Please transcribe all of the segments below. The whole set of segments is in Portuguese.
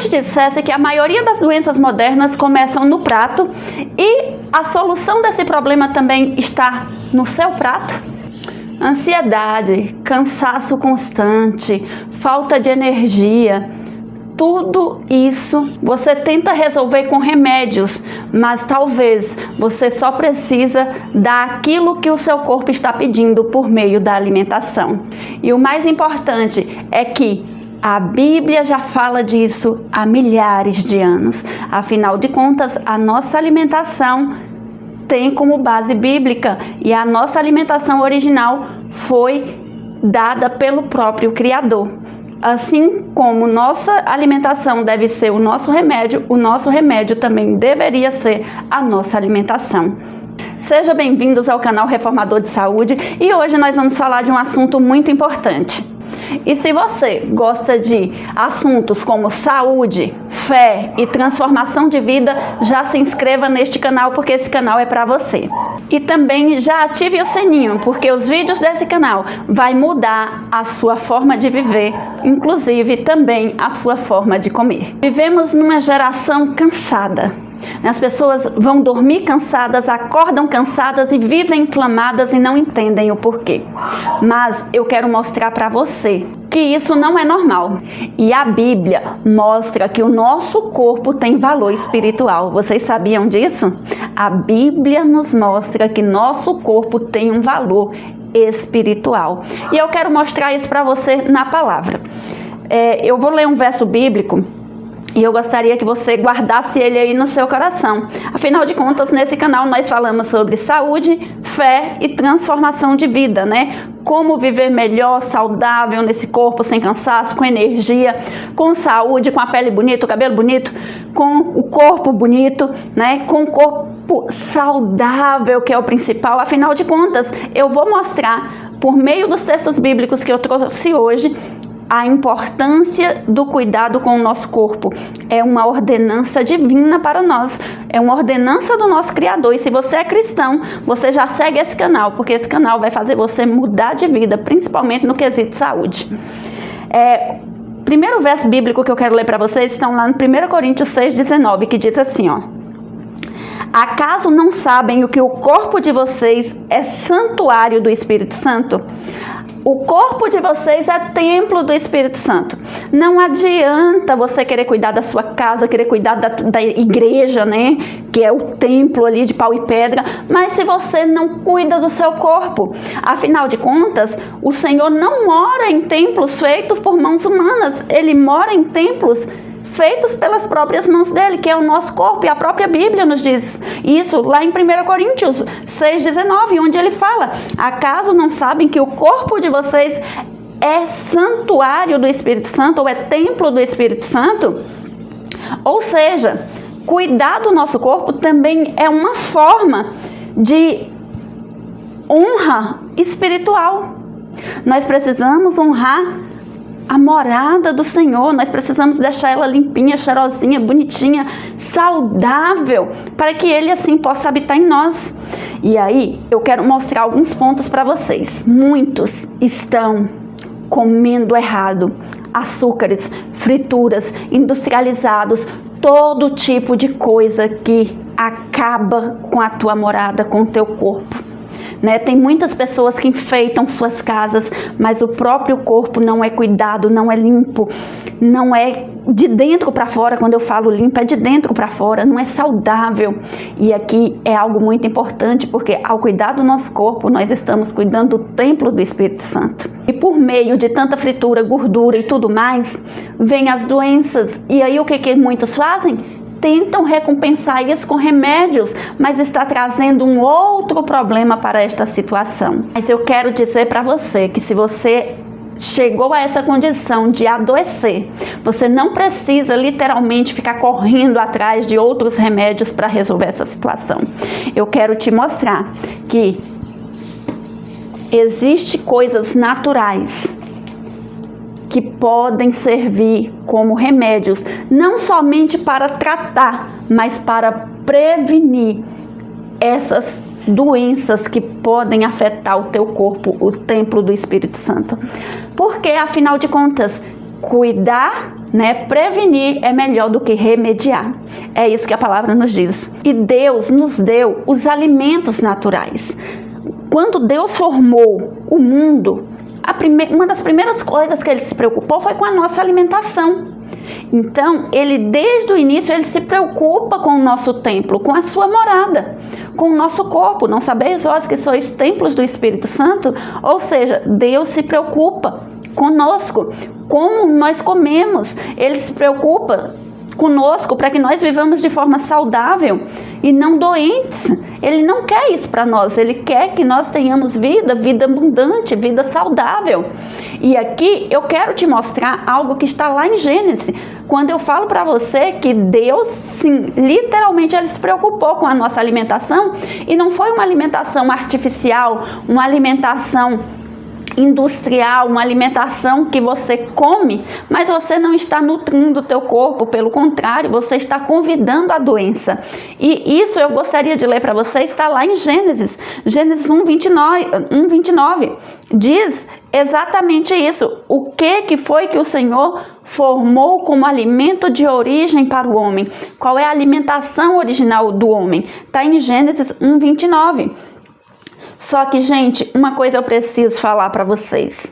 te dissesse que a maioria das doenças modernas começam no prato e a solução desse problema também está no seu prato? Ansiedade, cansaço constante, falta de energia, tudo isso você tenta resolver com remédios, mas talvez você só precisa daquilo que o seu corpo está pedindo por meio da alimentação. E o mais importante é que a Bíblia já fala disso há milhares de anos. Afinal de contas, a nossa alimentação tem como base bíblica e a nossa alimentação original foi dada pelo próprio Criador. Assim como nossa alimentação deve ser o nosso remédio também deveria ser a nossa alimentação. Sejam bem-vindos ao canal Reformador de Saúde e hoje nós vamos falar de um assunto muito importante. E se você gosta de assuntos como saúde, fé e transformação de vida, já se inscreva neste canal porque esse canal é para você. E também já ative o sininho, porque os vídeos desse canal vai mudar a sua forma de viver, inclusive também a sua forma de comer. Vivemos numa geração cansada. As pessoas vão dormir cansadas, acordam cansadas e vivem inflamadas e não entendem o porquê. Mas eu quero mostrar para você que isso não é normal. E a Bíblia mostra que o nosso corpo tem valor espiritual. Vocês sabiam disso? A Bíblia nos mostra que nosso corpo tem um valor espiritual. E eu quero mostrar isso para você na palavra. Eu vou ler um verso bíblico. E eu gostaria que você guardasse ele aí no seu coração. Afinal de contas, nesse canal nós falamos sobre saúde, fé e transformação de vida, né? Como viver melhor, saudável nesse corpo, sem cansaço, com energia, com saúde, com a pele bonita, o cabelo bonito, com o corpo bonito, né? Com o corpo saudável, que é o principal. Afinal de contas, eu vou mostrar, por meio dos textos bíblicos que eu trouxe hoje, a importância do cuidado com o nosso corpo. É uma ordenança divina para nós, é uma ordenança do nosso Criador. E se você é cristão, você já segue esse canal, porque esse canal vai fazer você mudar de vida, principalmente no quesito saúde. Primeiro verso bíblico que eu quero ler para vocês estão lá no 1 Coríntios 6,19, que diz assim, ó: acaso não sabem que o corpo de vocês é santuário do Espírito Santo? O corpo de vocês é templo do Espírito Santo. Não adianta você querer cuidar da sua casa, querer cuidar da igreja, né? Que é o templo ali de pau e pedra. Mas se você não cuida do seu corpo, afinal de contas, o Senhor não mora em templos feitos por mãos humanas. Ele mora em templos feitos pelas próprias mãos dele, que é o nosso corpo, e a própria Bíblia nos diz isso lá em 1 Coríntios 6,19, onde ele fala: acaso não sabem que o corpo de vocês é santuário do Espírito Santo, ou é templo do Espírito Santo? Ou seja, cuidar do nosso corpo também é uma forma de honra espiritual. Nós precisamos honrar a morada do Senhor, nós precisamos deixar ela limpinha, cheirosinha, bonitinha, saudável, para que Ele assim possa habitar em nós. E aí, eu quero mostrar alguns pontos para vocês. Muitos estão comendo errado, açúcares, frituras, industrializados, todo tipo de coisa que acaba com a tua morada, com o teu corpo. Né? Tem muitas pessoas que enfeitam suas casas, mas o próprio corpo não é cuidado, não é limpo, não é de dentro para fora. Quando eu falo limpo, é de dentro para fora, não é saudável. E aqui é algo muito importante, porque ao cuidar do nosso corpo, nós estamos cuidando do templo do Espírito Santo. E por meio de tanta fritura, gordura e tudo mais, vem as doenças. E aí o que muitos fazem? Tentam recompensar isso com remédios, mas está trazendo um outro problema para esta situação. Mas eu quero dizer para você que se você chegou a essa condição de adoecer, você não precisa literalmente ficar correndo atrás de outros remédios para resolver essa situação. Eu quero te mostrar que existem coisas naturais que podem servir como remédios, não somente para tratar, mas para prevenir essas doenças que podem afetar o teu corpo, o templo do Espírito Santo. Porque, afinal de contas, cuidar né? Prevenir é melhor do que remediar. É isso que a palavra nos diz. E Deus nos deu os alimentos naturais. Quando Deus formou o mundo, uma das primeiras coisas que ele se preocupou foi com a nossa alimentação. Então, ele desde o início, ele se preocupa com o nosso templo, com a sua morada, com o nosso corpo. Não sabeis vós que sois templos do Espírito Santo? Ou seja, Deus se preocupa conosco, como nós comemos. Ele se preocupa conosco para que nós vivamos de forma saudável e não doentes. Ele não quer isso para nós, ele quer que nós tenhamos vida abundante, vida saudável. E aqui eu quero te mostrar algo que está lá em Gênesis, quando eu falo para você que Deus, sim, literalmente ele se preocupou com a nossa alimentação, e não foi uma alimentação artificial, uma alimentação industrial, uma alimentação que você come, mas você não está nutrindo o teu corpo, pelo contrário, você está convidando a doença. E isso eu gostaria de ler para você, está lá em Gênesis 1:29, diz exatamente isso. O que foi que o Senhor formou como alimento de origem para o homem? Qual é a alimentação original do homem? Está em Gênesis 1:29. Só que, gente, uma coisa eu preciso falar para vocês.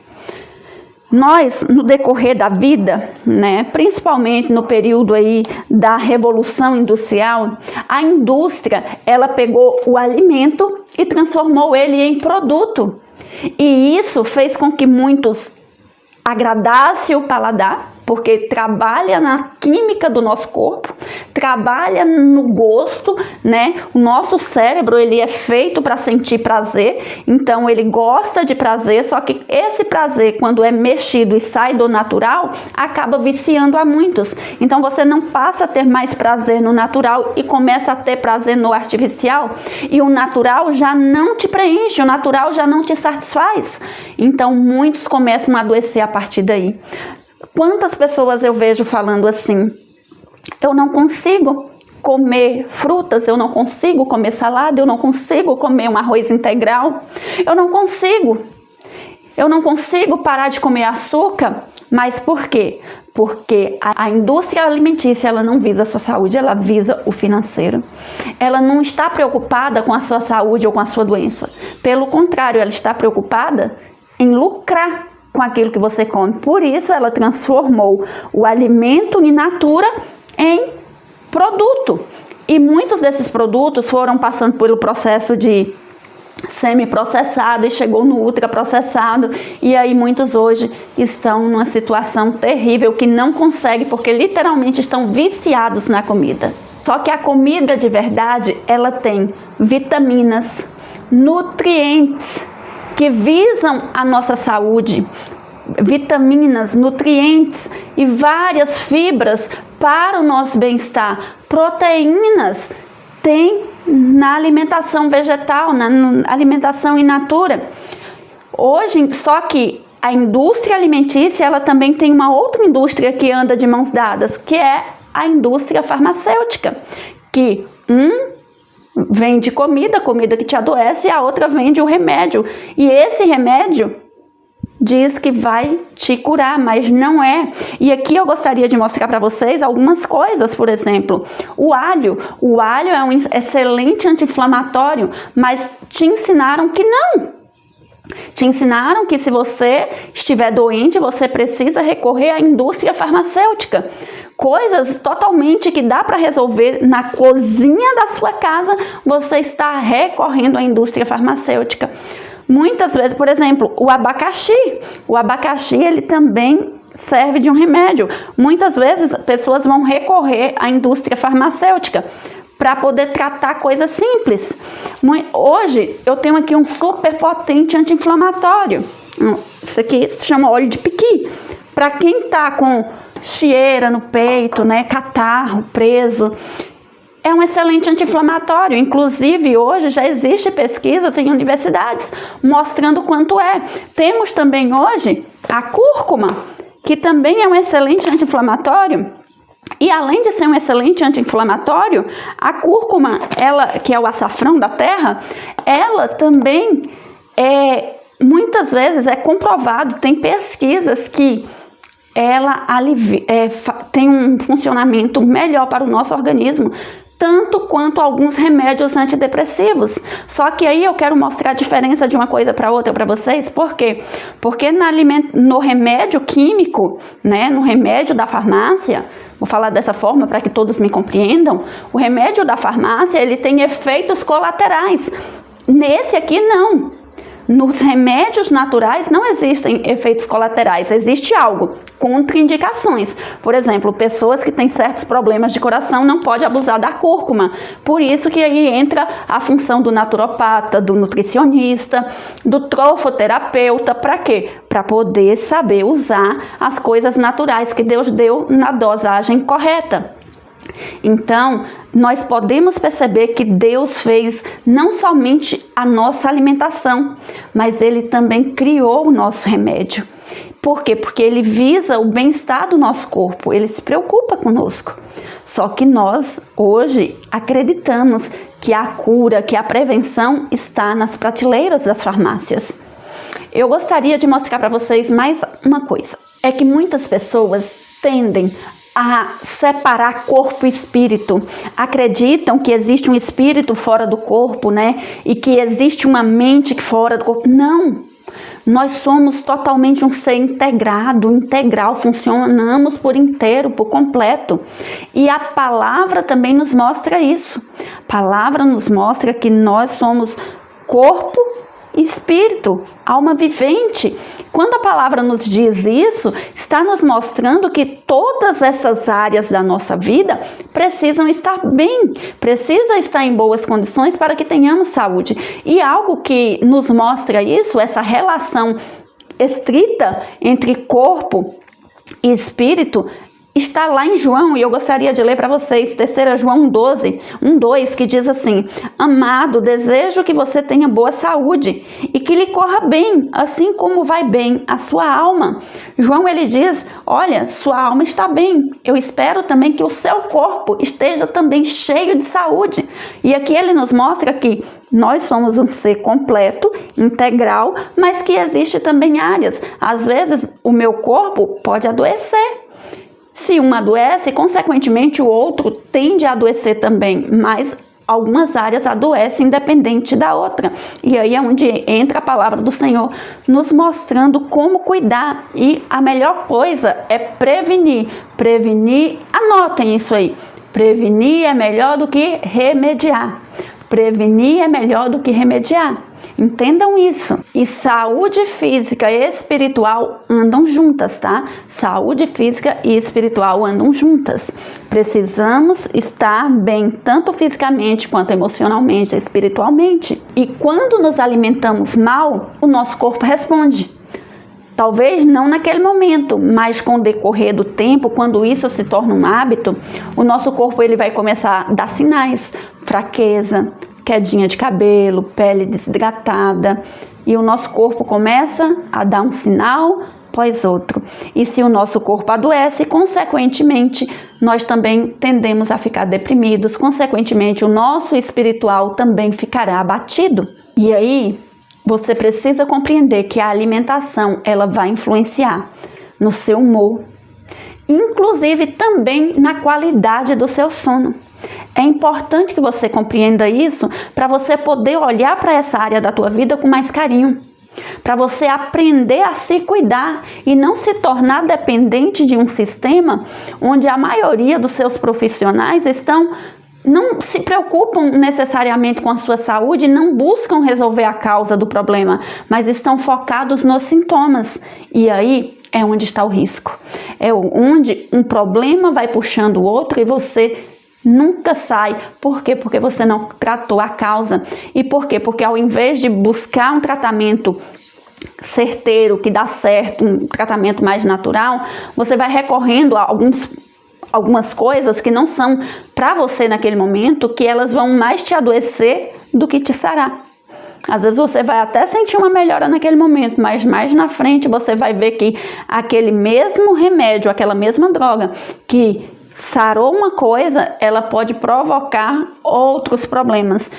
Nós, no decorrer da vida, né, principalmente no período aí da Revolução Industrial, a indústria, ela pegou o alimento e transformou ele em produto. E isso fez com que muitos agradassem o paladar, porque trabalha na química do nosso corpo, trabalha no gosto, né? O nosso cérebro, ele é feito para sentir prazer, então ele gosta de prazer, só que esse prazer, quando é mexido e sai do natural, acaba viciando a muitos. Então você não passa a ter mais prazer no natural e começa a ter prazer no artificial, e o natural já não te preenche, o natural já não te satisfaz. Então muitos começam a adoecer a partir daí. Quantas pessoas eu vejo falando assim: eu não consigo comer frutas, eu não consigo comer salada, eu não consigo comer um arroz integral, eu não consigo parar de comer açúcar. Mas por quê? Porque a indústria alimentícia, ela não visa a sua saúde, ela visa o financeiro. Ela não está preocupada com a sua saúde ou com a sua doença. Pelo contrário, ela está preocupada em lucrar com aquilo que você come. Por isso ela transformou o alimento in natura em produto. E muitos desses produtos foram passando pelo processo de semi-processado e chegou no ultraprocessado. E aí muitos hoje estão numa situação terrível que não conseguem, porque literalmente estão viciados na comida. Só que a comida de verdade, ela tem vitaminas, nutrientes que visam a nossa saúde, vitaminas, nutrientes e várias fibras para o nosso bem-estar. Proteínas tem na alimentação vegetal, na alimentação in natura. Hoje, só que a indústria alimentícia, ela também tem uma outra indústria que anda de mãos dadas, que é a indústria farmacêutica, que vende comida que te adoece, e a outra vende o remédio. E esse remédio diz que vai te curar, mas não é. E aqui eu gostaria de mostrar para vocês algumas coisas. Por exemplo, o alho. O alho é um excelente anti-inflamatório, mas te ensinaram que não. Te ensinaram que se você estiver doente, você precisa recorrer à indústria farmacêutica. Coisas totalmente que dá para resolver na cozinha da sua casa, você está recorrendo à indústria farmacêutica. Muitas vezes, por exemplo, o abacaxi. O abacaxi, ele também serve de um remédio. Muitas vezes, pessoas vão recorrer à indústria farmacêutica para poder tratar coisas simples. Hoje, eu tenho aqui um super potente anti-inflamatório. Isso aqui se chama óleo de piqui. Para quem está com chieira no peito, né, catarro, preso, é um excelente anti-inflamatório. Inclusive, hoje já existe pesquisas em universidades mostrando quanto é. Temos também hoje a cúrcuma, que também é um excelente anti-inflamatório. E além de ser um excelente anti-inflamatório, a cúrcuma, ela, que é o açafrão da terra, ela também muitas vezes é comprovado, tem pesquisas que ela tem um funcionamento melhor para o nosso organismo, tanto quanto alguns remédios antidepressivos. Só que aí eu quero mostrar a diferença de uma coisa para outra para vocês. Por quê? Porque no remédio químico, né, no remédio da farmácia, vou falar dessa forma para que todos me compreendam, o remédio da farmácia, ele tem efeitos colaterais. Nesse aqui, não. Nos remédios naturais não existem efeitos colaterais, existe algo, contraindicações. Por exemplo, pessoas que têm certos problemas de coração não podem abusar da cúrcuma. Por isso que aí entra a função do naturopata, do nutricionista, do trofoterapeuta. Para quê? Para poder saber usar as coisas naturais que Deus deu na dosagem correta. Então, nós podemos perceber que Deus fez não somente a nossa alimentação, mas Ele também criou o nosso remédio. Por quê? Porque Ele visa o bem-estar do nosso corpo, Ele se preocupa conosco. Só que nós, hoje, acreditamos que a cura, que a prevenção está nas prateleiras das farmácias. Eu gostaria de mostrar para vocês mais uma coisa. É que muitas pessoas tendem a separar corpo e espírito, acreditam que existe um espírito fora do corpo, né? E que existe uma mente fora do corpo. Não! Nós somos totalmente um ser integrado, integral, funcionamos por inteiro, por completo. E a palavra também nos mostra isso. A palavra nos mostra que nós somos corpo, espírito, alma vivente. Quando a palavra nos diz isso, está nos mostrando que todas essas áreas da nossa vida precisam estar bem, precisa estar em boas condições para que tenhamos saúde. E algo que nos mostra isso, essa relação estrita entre corpo e espírito, está lá em João, e eu gostaria de ler para vocês, 3 João 12, 1:2, que diz assim: amado, desejo que você tenha boa saúde e que lhe corra bem, assim como vai bem a sua alma. João, ele diz, olha, sua alma está bem, eu espero também que o seu corpo esteja também cheio de saúde. E aqui ele nos mostra que nós somos um ser completo, integral, mas que existe também áreas. Às vezes o meu corpo pode adoecer. Se um adoece, consequentemente o outro tende a adoecer também, mas algumas áreas adoecem independente da outra. E aí é onde entra a palavra do Senhor, nos mostrando como cuidar. E a melhor coisa é prevenir. Prevenir, anotem isso aí. Prevenir é melhor do que remediar. Prevenir é melhor do que remediar. Entendam isso. E saúde física e espiritual andam juntas, tá? Saúde física e espiritual andam juntas. Precisamos estar bem, tanto fisicamente quanto emocionalmente, espiritualmente. E quando nos alimentamos mal, o nosso corpo responde. Talvez não naquele momento, mas com o decorrer do tempo, quando isso se torna um hábito, o nosso corpo ele vai começar a dar sinais, fraqueza, quedinha de cabelo, pele desidratada, e o nosso corpo começa a dar um sinal após outro. E se o nosso corpo adoece, consequentemente, nós também tendemos a ficar deprimidos, consequentemente, o nosso espiritual também ficará abatido. E aí, você precisa compreender que a alimentação, ela vai influenciar no seu humor, inclusive também na qualidade do seu sono. É importante que você compreenda isso para você poder olhar para essa área da tua vida com mais carinho, para você aprender a se cuidar e não se tornar dependente de um sistema onde a maioria dos seus profissionais não se preocupam necessariamente com a sua saúde, não buscam resolver a causa do problema, mas estão focados nos sintomas. E aí é onde está o risco. É onde um problema vai puxando o outro e você nunca sai. Por quê? Porque você não tratou a causa. E por quê? Porque ao invés de buscar um tratamento certeiro, que dá certo, um tratamento mais natural, você vai recorrendo a algumas coisas que não são para você naquele momento, que elas vão mais te adoecer do que te sarar. Às vezes você vai até sentir uma melhora naquele momento, mas mais na frente você vai ver que aquele mesmo remédio, aquela mesma droga que sarou uma coisa, ela pode provocar outros problemas.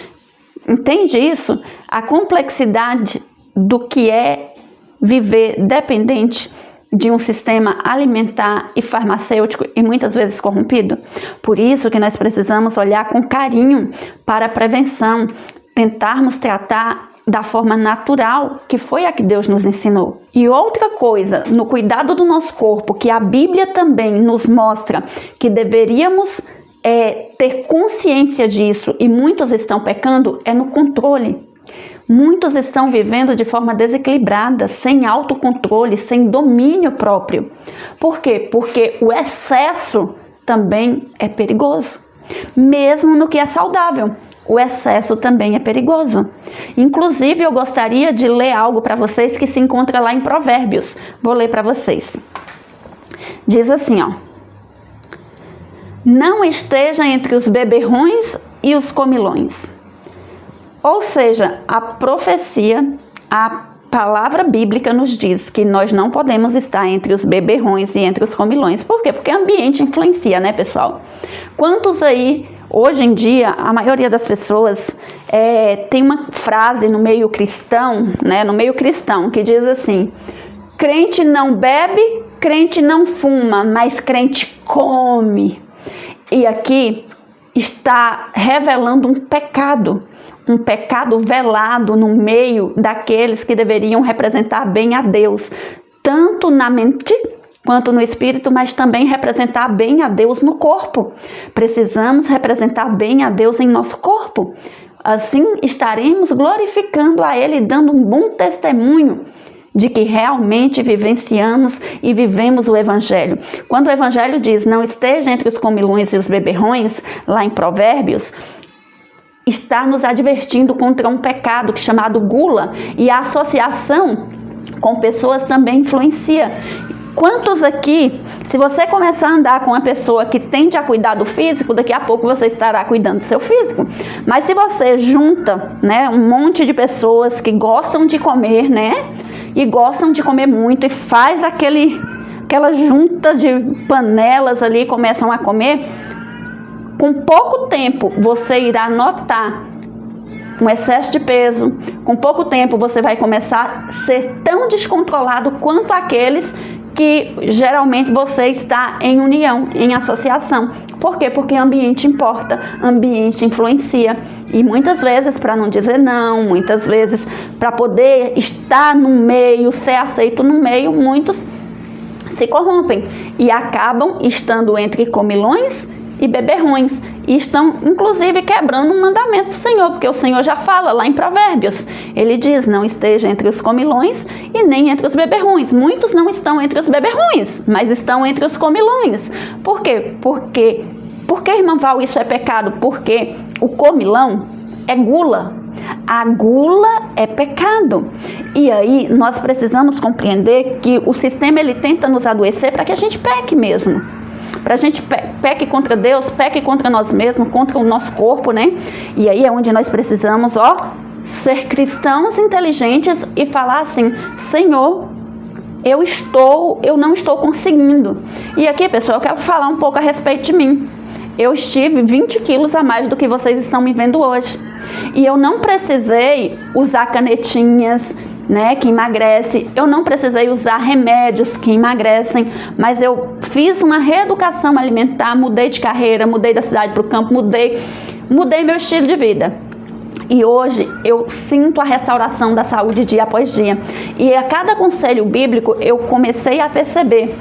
Entende isso? A complexidade do que é viver dependente de um sistema alimentar e farmacêutico e muitas vezes corrompido? Por isso que nós precisamos olhar com carinho para a prevenção, tentarmos tratar da forma natural, que foi a que Deus nos ensinou. E outra coisa, no cuidado do nosso corpo, que a Bíblia também nos mostra que deveríamos ter consciência disso, e muitos estão pecando, é no controle. Muitos estão vivendo de forma desequilibrada, sem autocontrole, sem domínio próprio. Por quê? Porque o excesso também é perigoso. Mesmo no que é saudável, o excesso também é perigoso. Inclusive, eu gostaria de ler algo para vocês que se encontra lá em Provérbios. Vou ler para vocês. Diz assim, ó: não esteja entre os beberrões e os comilões. Ou seja, a profecia, a palavra bíblica nos diz que nós não podemos estar entre os beberrões e entre os comilões. Por quê? Porque o ambiente influencia, né, pessoal? Quantos aí, hoje em dia, a maioria das pessoas tem uma frase no meio cristão, né, que diz assim: crente não bebe, crente não fuma, mas crente come. E aqui está revelando um pecado velado no meio daqueles que deveriam representar bem a Deus, tanto na mente quanto no espírito, mas também representar bem a Deus no corpo. Precisamos representar bem a Deus em nosso corpo. Assim estaremos glorificando a Ele, dando um bom testemunho de que realmente vivenciamos e vivemos o Evangelho. Quando o Evangelho diz, não esteja entre os comilões e os beberrões, lá em Provérbios, está nos advertindo contra um pecado chamado gula, e a associação com pessoas também influencia. Quantos aqui, se você começar a andar com uma pessoa que tende a cuidar do físico, daqui a pouco você estará cuidando do seu físico. Mas se você junta, né, um monte de pessoas que gostam de comer, né, e gostam de comer muito, e faz aquela junta de panelas ali, começam a comer, com pouco tempo você irá notar um excesso de peso. Com pouco tempo você vai começar a ser tão descontrolado quanto aqueles que geralmente você está em união, em associação. Por quê? Porque ambiente importa, ambiente influencia. E muitas vezes, para não dizer não, muitas vezes para poder estar no meio, ser aceito no meio, muitos se corrompem e acabam estando entre comilões e beberrões, e estão inclusive quebrando um mandamento do Senhor, porque o Senhor já fala lá em Provérbios, ele diz, não esteja entre os comilões e nem entre os beberrões. Muitos não estão entre os beberrões, mas estão entre os comilões. Por quê? Porque, irmã Val, isso é pecado? Porque o comilão é gula. A gula é pecado. E aí nós precisamos compreender que o sistema ele tenta nos adoecer para que a gente peque mesmo. Para a gente peque contra Deus, peque contra nós mesmos, contra o nosso corpo, né? E aí é onde nós precisamos, ser cristãos inteligentes e falar assim, Senhor, eu não estou conseguindo. E aqui, pessoal, eu quero falar um pouco a respeito de mim. Eu estive 20 quilos a mais do que vocês estão me vendo hoje. E eu não precisei usar canetinhas, né, que emagrece. Eu não precisei usar remédios que emagrecem, mas eu fiz uma reeducação alimentar, mudei de carreira, mudei da cidade para o campo, mudei meu estilo de vida. E hoje eu sinto a restauração da saúde dia após dia. E a cada conselho bíblico eu comecei a perceber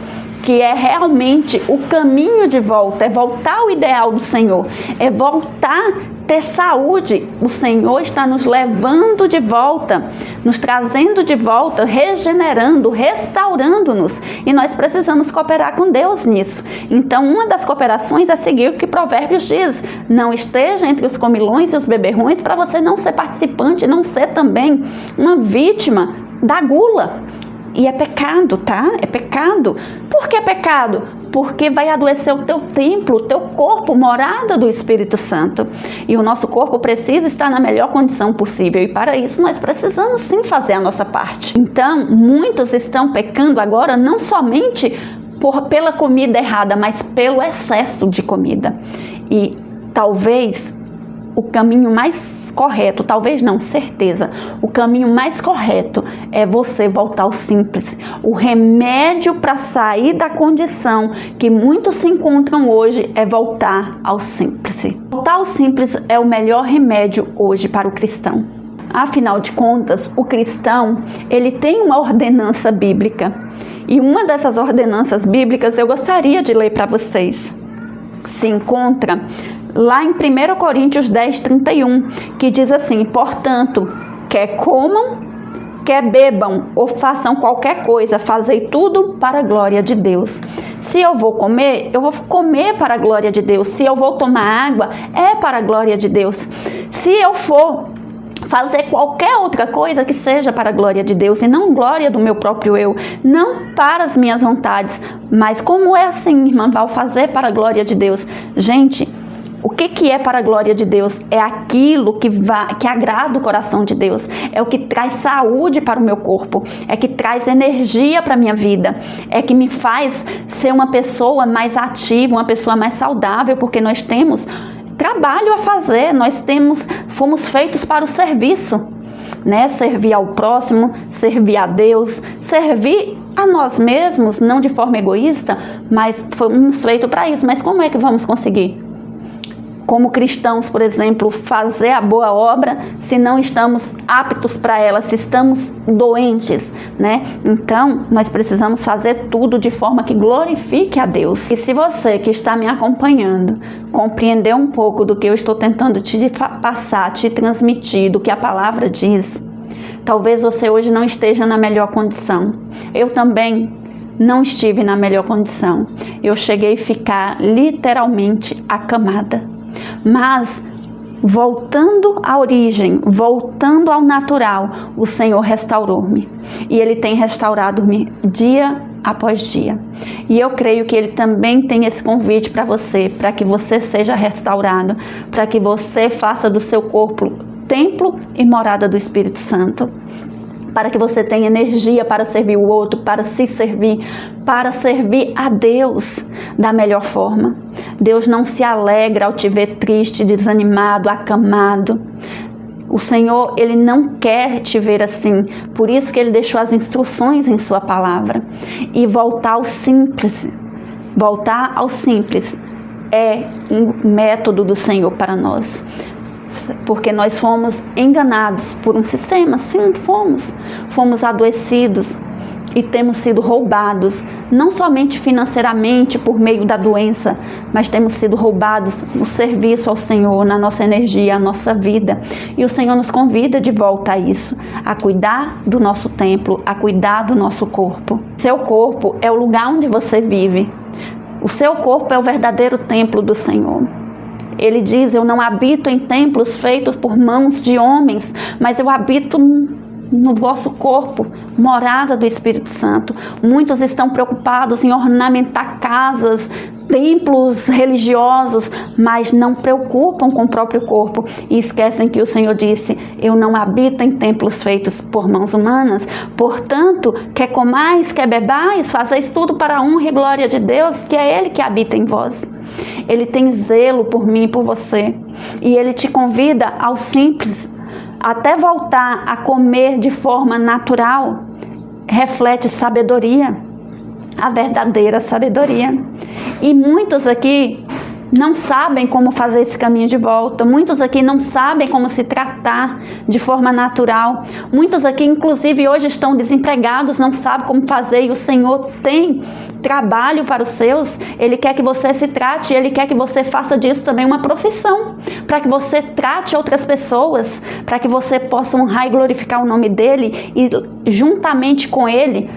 que é realmente o caminho de volta, é voltar ao ideal do Senhor, é voltar ter saúde. O Senhor está nos levando de volta, nos trazendo de volta, regenerando, restaurando-nos, e nós precisamos cooperar com Deus nisso. Então, uma das cooperações é seguir o que Provérbios diz, não esteja entre os comilões e os beberrões, para você não ser participante, não ser também uma vítima da gula. E é pecado, tá? É pecado. Por que é pecado? Porque vai adoecer o teu templo, o teu corpo, morada do Espírito Santo. E o nosso corpo precisa estar na melhor condição possível. E para isso nós precisamos sim fazer a nossa parte. Então, muitos estão pecando agora não somente pela comida errada, mas pelo excesso de comida. E talvez o caminho mais mais correto, talvez não, certeza, o caminho mais correto é você voltar ao simples. O remédio para sair da condição que muitos se encontram hoje é voltar ao simples. Voltar ao simples é o melhor remédio hoje para o cristão. Afinal de contas, o cristão, ele tem uma ordenança bíblica. E uma dessas ordenanças bíblicas eu gostaria de ler para vocês. Se encontra lá em 1 Coríntios 10:31, que diz assim: portanto, quer comam, quer bebam ou façam qualquer coisa, fazei tudo para a glória de Deus. Se eu vou comer para a glória de Deus. Se eu vou tomar água, é para a glória de Deus. Se eu for fazer qualquer outra coisa, que seja para a glória de Deus e não glória do meu próprio eu, não para as minhas vontades. Mas como é assim, irmã Val, fazer para a glória de Deus? Gente, o que é para a glória de Deus? É aquilo que agrada o coração de Deus. É o que traz saúde para o meu corpo. É que traz energia para a minha vida. É que me faz ser uma pessoa mais ativa, uma pessoa mais saudável, porque nós temos trabalho a fazer, fomos feitos para o serviço, né? Servir ao próximo, servir a Deus, servir a nós mesmos, não de forma egoísta, mas fomos feitos para isso. Mas como é que vamos conseguir? Como cristãos, por exemplo, fazer a boa obra se não estamos aptos para ela, se estamos doentes, né? Então, nós precisamos fazer tudo de forma que glorifique a Deus. E se você que está me acompanhando compreender um pouco do que eu estou tentando te passar, te transmitir, do que a palavra diz, talvez você hoje não esteja na melhor condição. Eu também não estive na melhor condição. Eu cheguei a ficar literalmente acamada. Mas, voltando à origem, voltando ao natural, o Senhor restaurou-me. E Ele tem restaurado-me dia após dia. E eu creio que Ele também tem esse convite para que você seja restaurado, para que você faça do seu corpo templo e morada do Espírito Santo. Para que você tenha energia para servir o outro, para se servir, para servir a Deus da melhor forma. Deus não se alegra ao te ver triste, desanimado, acamado. O Senhor, Ele não quer te ver assim. Por isso que Ele deixou as instruções em sua palavra. E voltar ao simples. Voltar ao simples é um método do Senhor para nós. Porque nós fomos enganados por um sistema, sim, fomos adoecidos e temos sido roubados, não somente financeiramente por meio da doença, mas temos sido roubados no serviço ao Senhor, na nossa energia, na nossa vida. E o Senhor nos convida de volta a isso, a cuidar do nosso templo, a cuidar do nosso corpo. Seu corpo é o lugar onde você vive. O seu corpo é o verdadeiro templo do Senhor. Ele diz: eu não habito em templos feitos por mãos de homens, mas eu habito no vosso corpo, morada do Espírito Santo. Muitos estão preocupados em ornamentar casas, templos religiosos, mas não preocupam com o próprio corpo e esquecem que o Senhor disse: eu não habito em templos feitos por mãos humanas. Portanto, quer comais, quer bebais, fazeis tudo para a honra e glória de Deus, que é Ele que habita em vós. Ele tem zelo por mim e por você, e Ele te convida ao simples. Até voltar a comer de forma natural reflete sabedoria, a verdadeira sabedoria. E muitos aqui não sabem como fazer esse caminho de volta. Muitos aqui não sabem como se tratar de forma natural. Muitos aqui, inclusive, hoje estão desempregados, não sabem como fazer. E o Senhor tem trabalho para os seus. Ele quer que você se trate. Ele quer que você faça disso também uma profissão. Para que você trate outras pessoas. Para que você possa honrar e glorificar o nome dEle. E juntamente com Ele,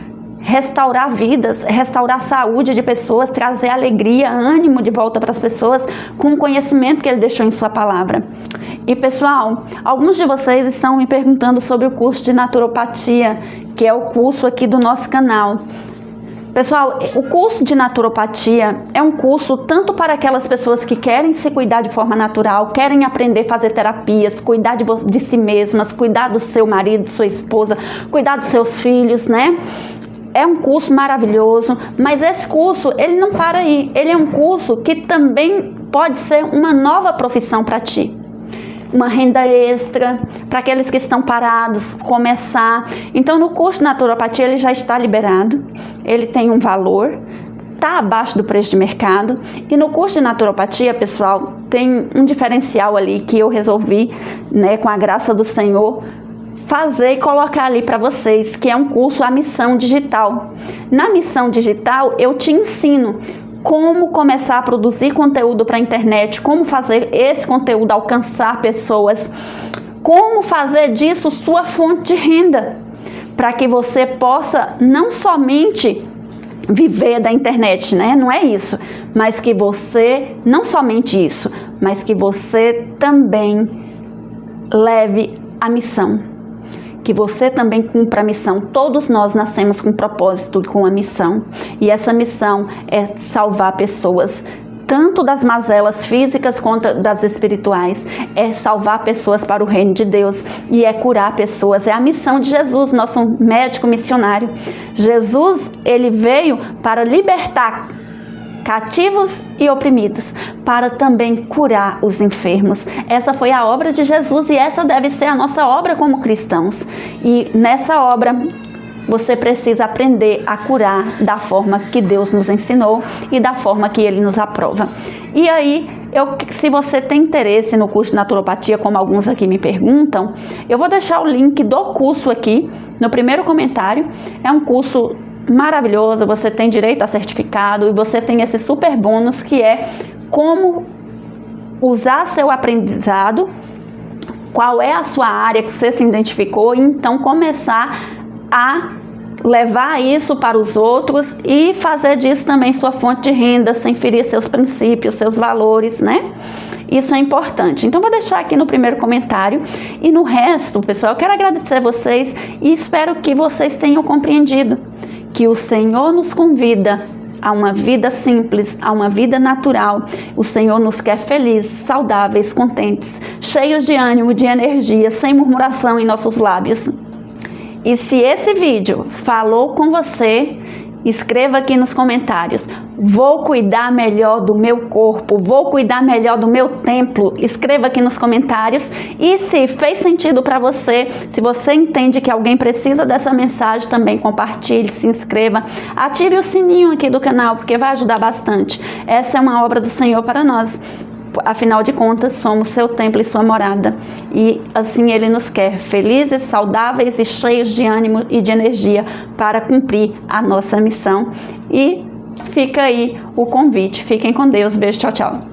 restaurar vidas, restaurar a saúde de pessoas, trazer alegria, ânimo de volta para as pessoas com o conhecimento que Ele deixou em sua palavra. E pessoal, alguns de vocês estão me perguntando sobre o curso de naturopatia, que é o curso aqui do nosso canal. Pessoal, o curso de naturopatia é um curso tanto para aquelas pessoas que querem se cuidar de forma natural, querem aprender a fazer terapias, cuidar de si mesmas, cuidar do seu marido, sua esposa, cuidar dos seus filhos, né? É um curso maravilhoso, mas esse curso, ele não para aí. Ele é um curso que também pode ser uma nova profissão para ti. uma renda extra, para aqueles que estão parados, começar. Então, no curso de naturopatia, ele já está liberado, ele tem um valor, está abaixo do preço de mercado. E no curso de naturopatia, pessoal, tem um diferencial ali que eu resolvi, né, com a graça do Senhor, fazer e colocar ali para vocês, que é um curso, a Missão Digital. Na Missão Digital, eu te ensino como começar a produzir conteúdo para a internet, como fazer esse conteúdo alcançar pessoas, como fazer disso sua fonte de renda, para que você possa não somente viver da internet, né? Não é isso, mas que você, não somente isso, mas que você também leve a missão. Que você também cumpra a missão. Todos nós nascemos com um propósito e com uma missão. E essa missão é salvar pessoas, tanto das mazelas físicas quanto das espirituais. É salvar pessoas para o reino de Deus e é curar pessoas. É a missão de Jesus, nosso médico missionário. Jesus, ele veio para libertar cativos e oprimidos, para também curar os enfermos. Essa foi a obra de Jesus e essa deve ser a nossa obra como cristãos. E nessa obra você precisa aprender a curar da forma que Deus nos ensinou e da forma que Ele nos aprova. E aí, se você tem interesse no curso de naturopatia, como alguns aqui me perguntam, eu vou deixar o link do curso aqui no primeiro comentário. É um curso maravilhoso, você tem direito a certificado e você tem esse super bônus que é como usar seu aprendizado, qual é a sua área que você se identificou e então começar a levar isso para os outros e fazer disso também sua fonte de renda, sem ferir seus princípios, seus valores, né? Isso é importante. Então, vou deixar aqui no primeiro comentário e no resto, pessoal, eu quero agradecer a vocês e espero que vocês tenham compreendido que o Senhor nos convida a uma vida simples, a uma vida natural. O Senhor nos quer felizes, saudáveis, contentes, cheios de ânimo, de energia, sem murmuração em nossos lábios. E se esse vídeo falou com você, escreva aqui nos comentários: vou cuidar melhor do meu corpo, vou cuidar melhor do meu templo. Escreva aqui nos comentários. E se fez sentido para você, se você entende que alguém precisa dessa mensagem, também compartilhe, se inscreva, ative o sininho aqui do canal, porque vai ajudar bastante. Essa é uma obra do Senhor para nós. Afinal de contas, somos seu templo e sua morada. E assim Ele nos quer felizes, saudáveis e cheios de ânimo e de energia para cumprir a nossa missão. E fica aí o convite. Fiquem com Deus. Beijo, tchau, tchau.